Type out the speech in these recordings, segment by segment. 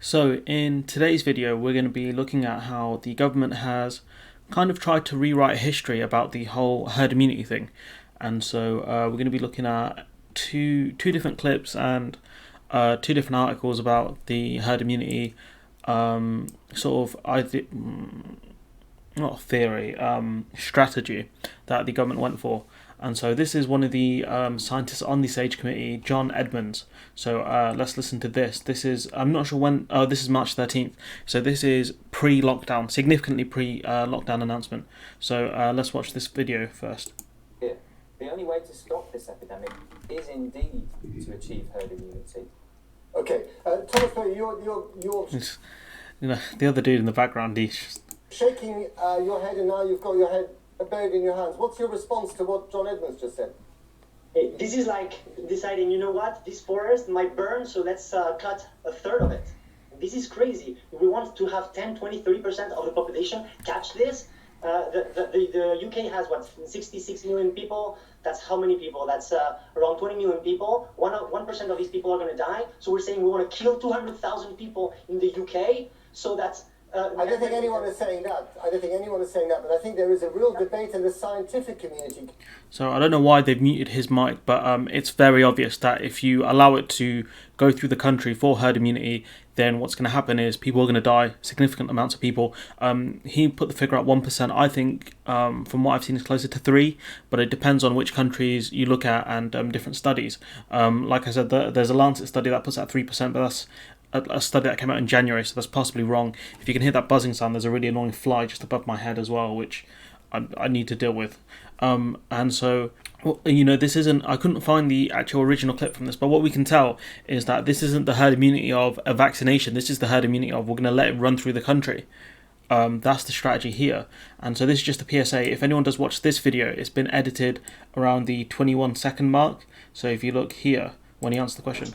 So in today's video, we're going to be looking at how the government has kind of tried to rewrite history about the whole herd immunity thing. And so we're going to be looking at two different clips and two different articles about the herd immunity not theory, strategy that the government went for. And so this is one of the scientists on the SAGE committee, John Edmunds. So let's listen to this. This is, I'm not sure when, this is March 13th. So this is pre-lockdown, significantly pre-lockdown announcement. So let's watch this video first. Yeah. The only way to stop this epidemic is indeed to achieve herd immunity. Okay, Thomas, you're The other dude in the background, he's just... shaking your head, and now you've got your head buried in your hands. What's your response to what John Edmunds just said? Hey, this is like deciding, you know what, this forest might burn, so let's cut a third of it. This is crazy. We want to have 10, 20, 30% of the population catch this. The UK has, 66 million people. That's how many people? That's around 20 million people. 1% of these people are going to die. So we're saying we want to kill 200,000 people in the UK. So that's... I don't think anyone is saying that. But I think there is a real debate in the scientific community. So I don't know why they've muted his mic, but it's very obvious that if you allow it to go through the country for herd immunity, then what's going to happen is people are going to die, significant amounts of people. He put the figure at 1%. I think, from what I've seen, it's closer to 3%, but it depends on which countries you look at and different studies. Like I said, there's a Lancet study that puts at 3%, but that's a study that came out in January, so that's possibly wrong. If you can hear that buzzing sound, there's a really annoying fly just above my head as well, which I need to deal with. And so, this isn't... I couldn't find the actual original clip from this, but what we can tell is that this isn't the herd immunity of a vaccination. This is the herd immunity of we're going to let it run through the country. That's the strategy here. And so this is just a PSA. If anyone does watch this video, it's been edited around the 21-second mark. So if you look here, when he answers the question...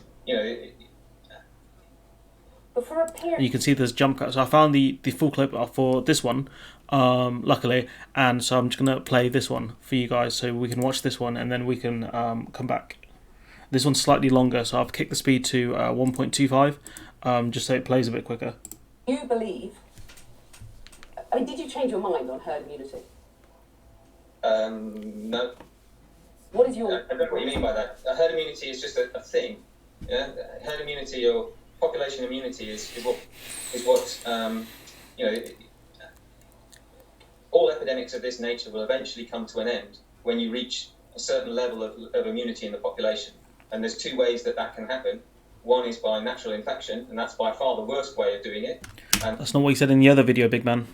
You can see there's jump cuts. So I found the full clip for this one, luckily, and so I'm just going to play this one for you guys so we can watch this one and then we can come back. This one's slightly longer, so I've kicked the speed to 1.25, just so it plays a bit quicker. You believe... I mean, did you change your mind on herd immunity? No. What is your... I don't know what you mean by that. Herd immunity is just a thing. Yeah? Herd immunity or population immunity is what all epidemics of this nature will eventually come to an end when you reach a certain level of immunity in the population. And there's two ways that can happen. One is by natural infection, and that's by far the worst way of doing it. That's not what he said in the other video, big man.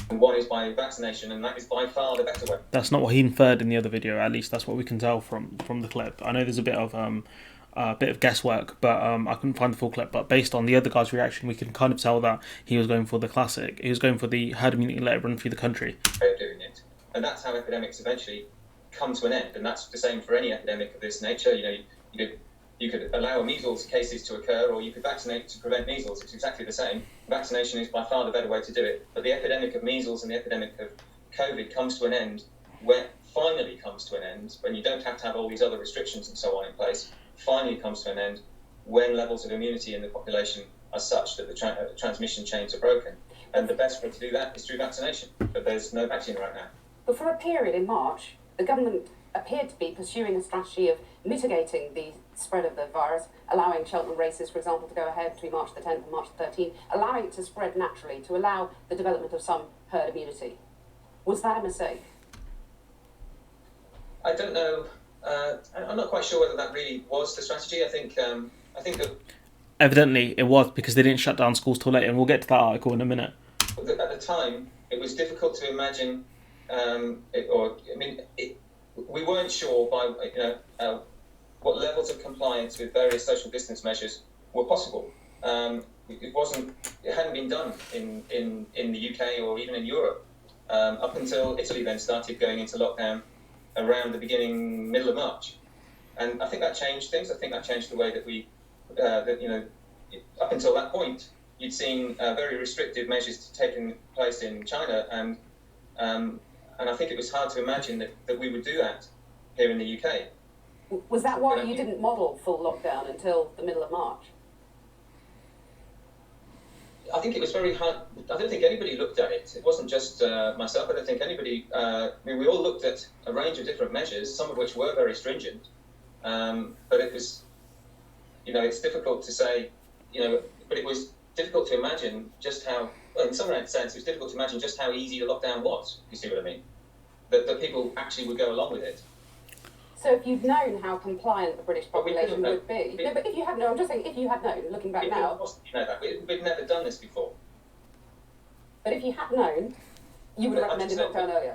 And one is by vaccination, and that is by far the better way. That's not what he inferred in the other video. At least that's what we can tell from the clip. I know there's a bit of guesswork, but I couldn't find the full clip. But based on the other guy's reaction, we can kind of tell that he was going for the classic. He was going for the herd immunity, let it run through the country. Way of doing it, and that's how epidemics eventually come to an end. And that's the same for any epidemic of this nature. You could allow measles cases to occur, or you could vaccinate to prevent measles. It's exactly the same. Vaccination is by far the better way to do it. But the epidemic of measles and the epidemic of COVID comes to an end when you don't have to have all these other restrictions and so on in place. Finally comes to an end when levels of immunity in the population are such that the transmission chains are broken. And the best way to do that is through vaccination. But there's no vaccine right now. But for a period in March, the government appeared to be pursuing a strategy of mitigating the spread of the virus, allowing Cheltenham races, for example, to go ahead between March the 10th and March the 13th, allowing it to spread naturally, to allow the development of some herd immunity. Was that a mistake? I don't know. I'm not quite sure whether that really was the strategy. I think that Evidently it was, because they didn't shut down schools till later, and we'll get to that article in a minute. at the time it was difficult to imagine, we weren't sure by what levels of compliance with various social distance measures were possible. It hadn't been done in the UK or even in Europe up until Italy then started going into lockdown around the middle of March, and I think that changed things. I think that changed the way that up until that point, you'd seen very restrictive measures taking place in China, and I think it was hard to imagine that we would do that here in the UK. Was that why you didn't model full lockdown until the middle of March? I think it was very hard. I don't think anybody looked at it. It wasn't just myself. I don't think anybody. I mean, we all looked at a range of different measures, some of which were very stringent. But it was, it's difficult to say, but it was difficult to imagine just how, well, in some sense, it was difficult to imagine just how easy the lockdown was. You see what I mean? That people actually would go along with it. So if you'd known how compliant the British population would be... No, but if you had known, I'm just saying, if you had known, looking back now... We'd never done this before. But if you had known, you would have recommended lockdown earlier.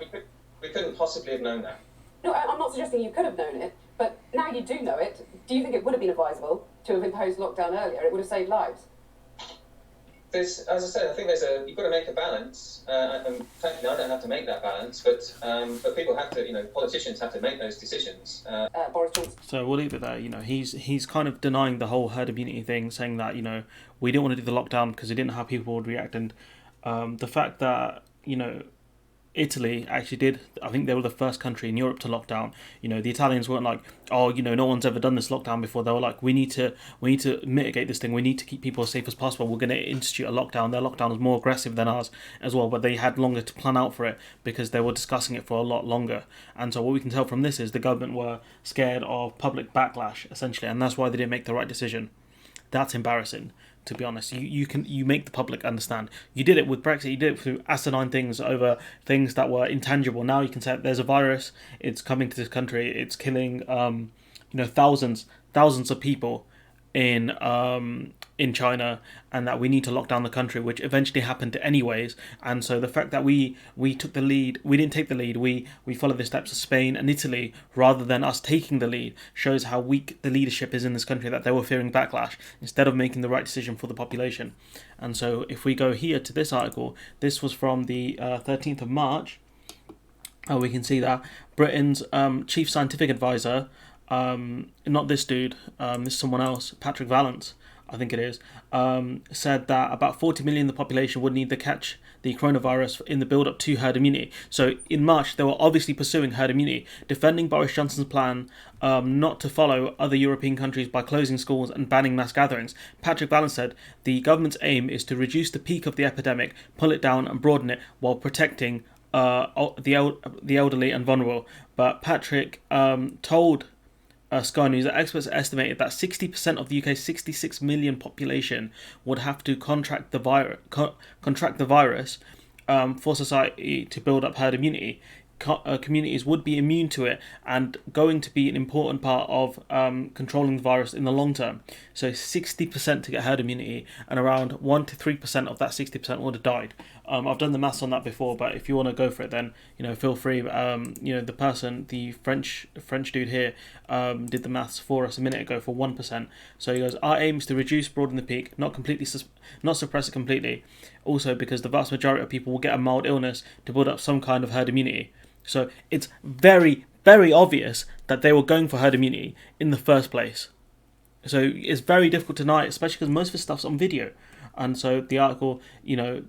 We couldn't possibly have known that. No, I'm not suggesting you could have known it, but now you do know it, do you think it would have been advisable to have imposed lockdown earlier? It would have saved lives. As I said, I think you've got to make a balance, and frankly, I don't have to make that balance, but people have to, politicians have to make those decisions. Boris Johnson. So we'll leave it there. He's kind of denying the whole herd immunity thing, saying that we didn't want to do the lockdown because we didn't know how people would react, and the fact that Italy actually did. I think they were the first country in Europe to lock down. The Italians weren't like, oh, no one's ever done this lockdown before. They were like, we need to mitigate this thing. We need to keep people as safe as possible. We're going to institute a lockdown. Their lockdown was more aggressive than ours as well, but they had longer to plan out for it because they were discussing it for a lot longer. And so what we can tell from this is the government were scared of public backlash, essentially, and that's why they didn't make the right decision. That's embarrassing. To be honest, you make the public understand. You did it with Brexit. You did it through asinine things over things that were intangible. Now you can say there's a virus. It's coming to this country. It's killing thousands of people in China, and that we need to lock down the country, which eventually happened anyways. And so the fact that we took the lead, we didn't take the lead, we followed the steps of Spain and Italy rather than us taking the lead, shows how weak the leadership is in this country, that they were fearing backlash instead of making the right decision for the population. And so if we go here to this article, this was from the 13th of March, we can see that Britain's chief scientific advisor, not this dude, this is someone else, Patrick Vallance, I think it is, said that about 40 million of the population would need to catch the coronavirus in the build-up to herd immunity. So in March, they were obviously pursuing herd immunity, defending Boris Johnson's plan not to follow other European countries by closing schools and banning mass gatherings. Patrick Vallance said the government's aim is to reduce the peak of the epidemic, pull it down and broaden it while protecting the elderly and vulnerable. But Patrick told Sky News that experts estimated that 60% of the UK's 66 million population would have to contract the virus for society to build up herd immunity. Communities would be immune to it and going to be an important part of controlling the virus in the long term. So 60% to get herd immunity, and around 1 to 3% of that 60% would have died. I've done the maths on that before, but if you want to go for it, then feel free. The French dude here did the maths for us a minute ago for 1%. So he goes, our aim is to reduce, broaden the peak, not suppress it completely. Also, because the vast majority of people will get a mild illness to build up some kind of herd immunity. So it's very, very obvious that they were going for herd immunity in the first place. So it's very difficult to deny, especially because most of the stuff's on video. And so the article,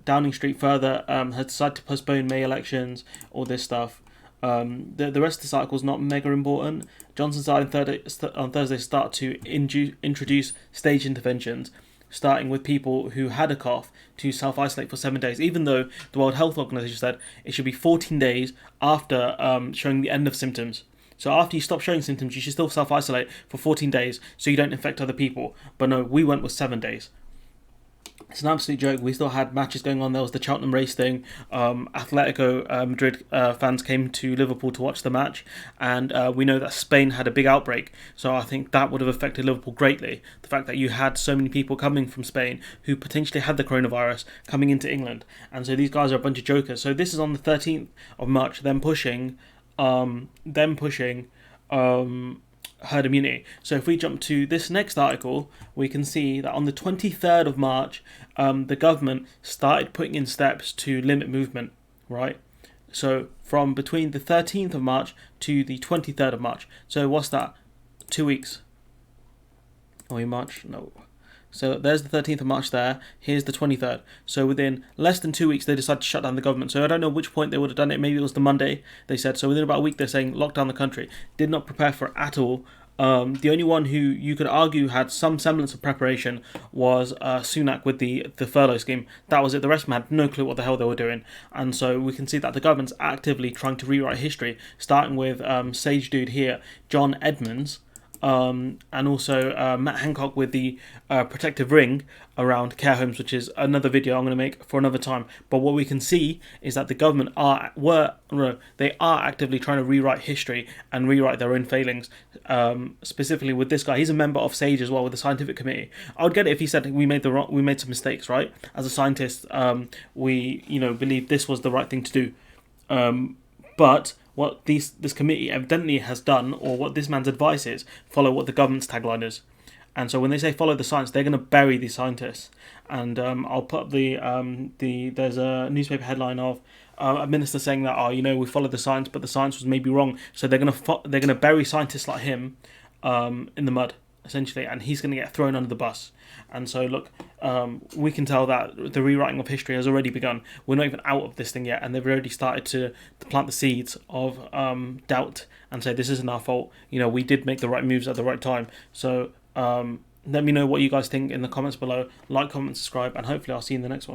Downing Street further has decided to postpone May elections, all this stuff. The rest of this article is not mega important. Johnson started on Thursday start to introduce stage interventions, starting with people who had a cough to self-isolate for 7 days, even though the World Health Organization said it should be 14 days after showing the end of symptoms. So after you stop showing symptoms, you should still self-isolate for 14 days so you don't infect other people. But no, we went with 7 days. It's an absolute joke. We still had matches going on. There was the Cheltenham race thing. Atletico Madrid fans came to Liverpool to watch the match, and we know that Spain had a big outbreak. So I think that would have affected Liverpool greatly. The fact that you had so many people coming from Spain who potentially had the coronavirus coming into England, and so these guys are a bunch of jokers. So this is on the 13th of March. Them pushing herd immunity. So if we jump to this next article, we can see that on the 23rd of March, the government started putting in steps to limit movement, right? So from between the 13th of March to the 23rd of March. So what's that? 2 weeks. Are we in March? No. So there's the 13th of March there. Here's the 23rd. So within less than 2 weeks, they decided to shut down the government. So I don't know which point they would have done it. Maybe it was the Monday, they said. So within about a week, they're saying lock down the country. Did not prepare for it at all. The only one who you could argue had some semblance of preparation was Sunak with the furlough scheme. That was it. The rest of them had no clue what the hell they were doing. And so we can see that the government's actively trying to rewrite history, starting with Sage Dude here, John Edmunds, and also Matt Hancock with the protective ring around care homes, which is another video I'm going to make for another time. But what we can see is that the government are actively trying to rewrite history and rewrite their own failings. Specifically with this guy, he's a member of SAGE as well, with the scientific committee. I would get it if he said we made some mistakes, right? As a scientist, we believe this was the right thing to do. But what this committee evidently has done, or what this man's advice is, follow what the government's tagline is. And so when they say follow the science, they're going to bury these scientists. And I'll put up there's a newspaper headline of a minister saying that we followed the science, but the science was maybe wrong. So they're going to bury scientists like him in the mud, essentially, and he's going to get thrown under the bus. And so look, we can tell that the rewriting of history has already begun. We're not even out of this thing yet, and they've already started to plant the seeds of doubt and say this isn't our fault. We did make the right moves at the right time. So let me know what you guys think in the comments below. Like, comment, subscribe, and hopefully I'll see you in the next one.